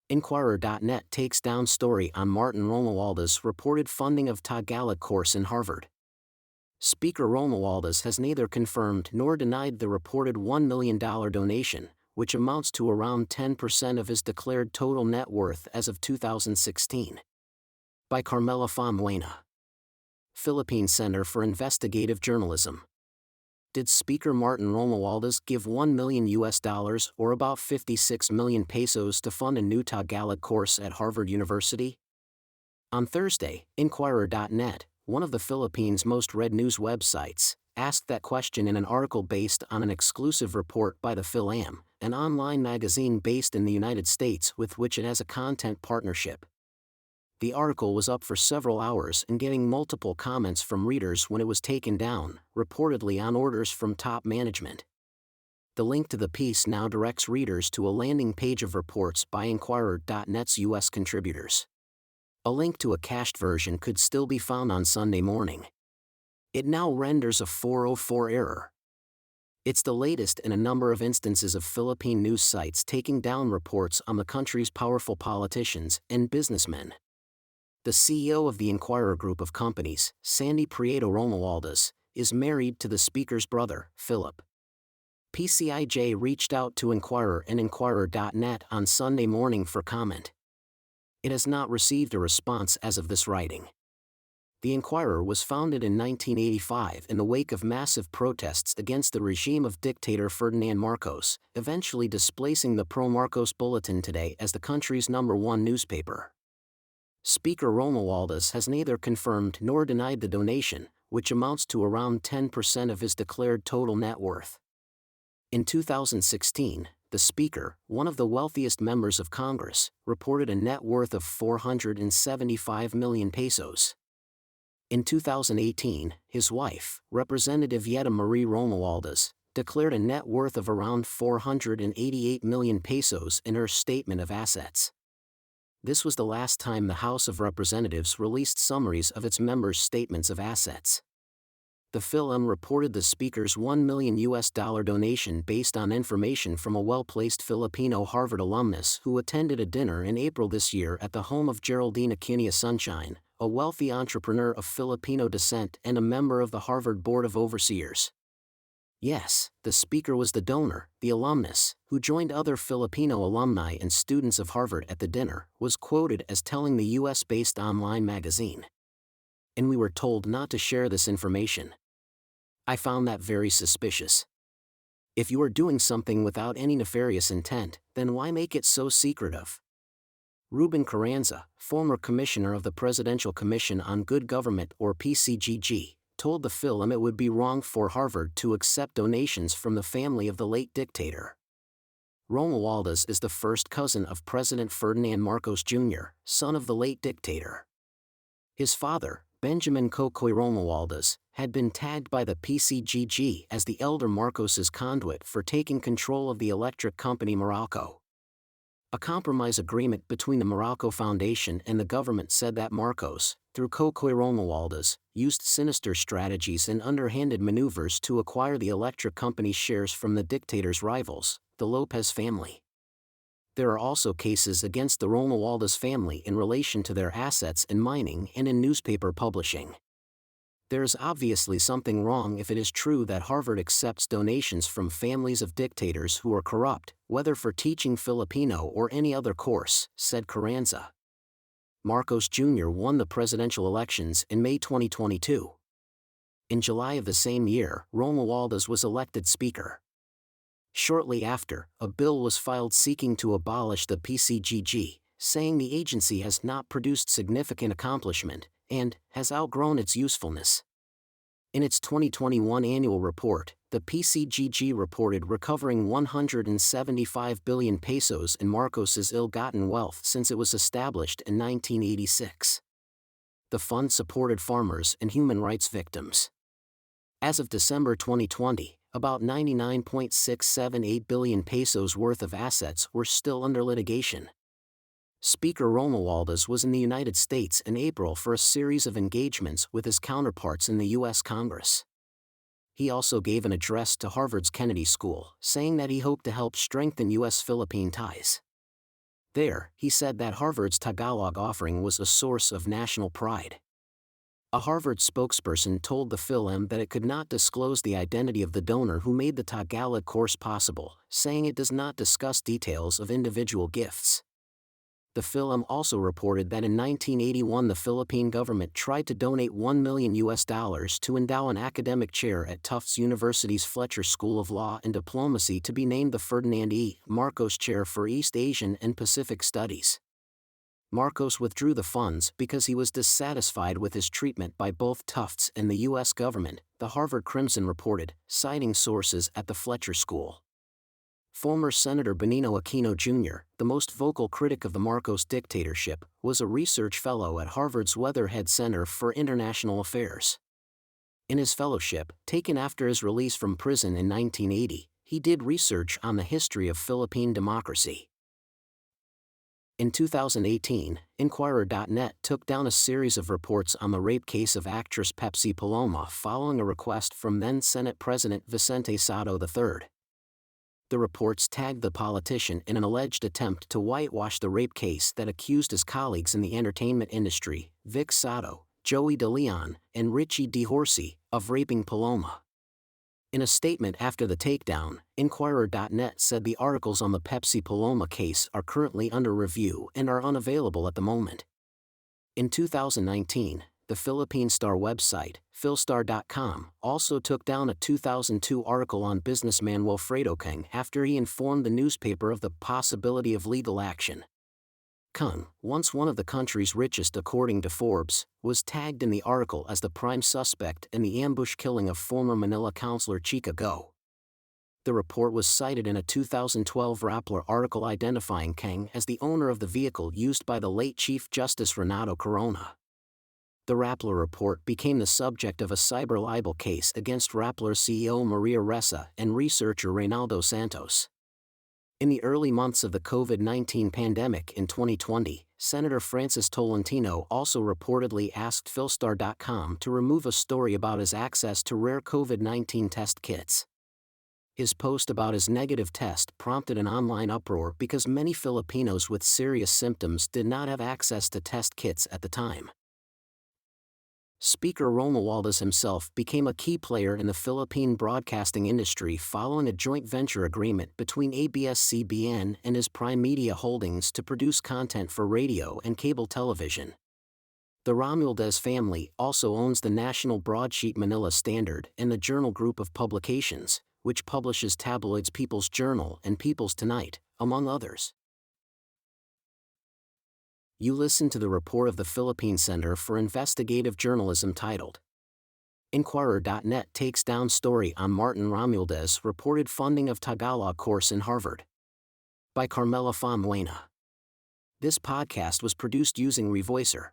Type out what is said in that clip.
Inquirer.net takes down story on Martin Romualdez reported funding of Tagalog course in Harvard. Speaker Romualdez has neither confirmed nor denied the reported $1 million donation, which amounts to around 10% of his declared total net worth as of 2016. By Carmela Famuena. Philippine Center for Investigative Journalism. Did Speaker Martin Romualdez give $1 million or about 56 million pesos to fund a new Tagalog course at Harvard University? On Thursday, Inquirer.net, one of the Philippines' most read news websites, asked that question in an article based on an exclusive report by the Phil-Am, an online magazine based in the United States with which it has a content partnership. The article was up for several hours and getting multiple comments from readers when it was taken down, reportedly on orders from top management. The link to the piece now directs readers to a landing page of reports by Inquirer.net's U.S. contributors. A link to a cached version could still be found on Sunday morning. It now renders a 404 error. It's the latest in a number of instances of Philippine news sites taking down reports on the country's powerful politicians and businessmen. The CEO of the Inquirer group of companies, Sandy Prieto Romualdez, is married to the Speaker's brother, Philip. PCIJ reached out to Inquirer and Inquirer.net on Sunday morning for comment. It has not received a response as of this writing. The Inquirer was founded in 1985 in the wake of massive protests against the regime of dictator Ferdinand Marcos, eventually displacing the pro-Marcos Bulletin today as the country's #1 newspaper. Speaker Romualdez has neither confirmed nor denied the donation, which amounts to around 10% of his declared total net worth. In 2016, the Speaker, one of the wealthiest members of Congress, reported a net worth of 475 million pesos. In 2018, his wife, Representative Yeta Marie Romualdez, declared a net worth of around 488 million pesos in her statement of assets. This was the last time the House of Representatives released summaries of its members' statements of assets. The Phil-Am reported the Speaker's $1 million donation based on information from a well-placed Filipino Harvard alumnus who attended a dinner in April this year at the home of Geraldine Acuña Sunshine, a wealthy entrepreneur of Filipino descent and a member of the Harvard Board of Overseers. Yes, the Speaker was the donor. The alumnus, who joined other Filipino alumni and students of Harvard at the dinner, was quoted as telling the US-based online magazine. And we were told not to share this information. I found that very suspicious. If you are doing something without any nefarious intent, then why make it so secretive? Ruben Carranza, former commissioner of the Presidential Commission on Good Government or PCGG, told the Phil-Am it would be wrong for Harvard to accept donations from the family of the late dictator. Romualdez is the first cousin of President Ferdinand Marcos Jr., son of the late dictator. His father, Benjamin Kokoy Romualdez, had been tagged by the PCGG as the elder Marcos's conduit for taking control of the electric company Meralco. A compromise agreement between the Meralco Foundation and the government said that Marcos, through Kokoy Romualdez, used sinister strategies and underhanded maneuvers to acquire the electric company's shares from the dictator's rivals, the Lopez family. There are also cases against the Romualdez family in relation to their assets in mining and in newspaper publishing. There is obviously something wrong if it is true that Harvard accepts donations from families of dictators who are corrupt, whether for teaching Filipino or any other course, said Carranza. Marcos Jr. won the presidential elections in May 2022. In July of the same year, Romualdez was elected Speaker. Shortly after, a bill was filed seeking to abolish the PCGG, saying the agency has not produced significant accomplishment and has outgrown its usefulness. In its 2021 annual report, the PCGG reported recovering 175 billion pesos in Marcos's ill-gotten wealth since it was established in 1986. The fund supported farmers and human rights victims. As of December 2020, about 99.678 billion pesos worth of assets were still under litigation. Speaker Romualdez was in the United States in April for a series of engagements with his counterparts in the U.S. Congress. He also gave an address to Harvard's Kennedy School, saying that he hoped to help strengthen U.S.-Philippine ties. There, he said that Harvard's Tagalog offering was a source of national pride. A Harvard spokesperson told the film that it could not disclose the identity of the donor who made the Tagalog course possible, saying it does not discuss details of individual gifts. The film also reported that in 1981 the Philippine government tried to donate $1 million to endow an academic chair at Tufts University's Fletcher School of Law and Diplomacy to be named the Ferdinand E. Marcos Chair for East Asian and Pacific Studies. Marcos withdrew the funds because he was dissatisfied with his treatment by both Tufts and the U.S. government, the Harvard Crimson reported, citing sources at the Fletcher School. Former Senator Benigno Aquino Jr., the most vocal critic of the Marcos dictatorship, was a research fellow at Harvard's Weatherhead Center for International Affairs. In his fellowship, taken after his release from prison in 1980, he did research on the history of Philippine democracy. In 2018, Inquirer.net took down a series of reports on the rape case of actress Pepsi Paloma following a request from then Senate President Vicente Sotto III. The reports tagged the politician in an alleged attempt to whitewash the rape case that accused his colleagues in the entertainment industry, Vic Sotto, Joey De Leon, and Richie DeHorsey, of raping Paloma. In a statement after the takedown, Inquirer.net said the articles on the Pepsi Paloma case are currently under review and are unavailable at the moment. In 2019, the Philippine Star website, philstar.com, also took down a 2002 article on businessman Wilfredo Kang after he informed the newspaper of the possibility of legal action. Kang, once one of the country's richest according to Forbes, was tagged in the article as the prime suspect in the ambush killing of former Manila councilor Chica Go. The report was cited in a 2012 Rappler article identifying Kang as the owner of the vehicle used by the late Chief Justice Renato Corona. The Rappler report became the subject of a cyber libel case against Rappler CEO Maria Ressa and researcher Reynaldo Santos. In the early months of the COVID-19 pandemic in 2020, Senator Francis Tolentino also reportedly asked Philstar.com to remove a story about his access to rare COVID-19 test kits. His post about his negative test prompted an online uproar because many Filipinos with serious symptoms did not have access to test kits at the time. Speaker Romualdez himself became a key player in the Philippine broadcasting industry following a joint venture agreement between ABS-CBN and his Prime Media Holdings to produce content for radio and cable television. The Romualdez family also owns the national broadsheet Manila Standard and the Journal Group of Publications, which publishes tabloids People's Journal and People's Tonight, among others. You listen to the report of the Philippine Center for Investigative Journalism titled, Inquirer.net takes down story on Martin Romualdez reported funding of Tagalog course in Harvard. By Carmela Famuena. This podcast was produced using Revoicer.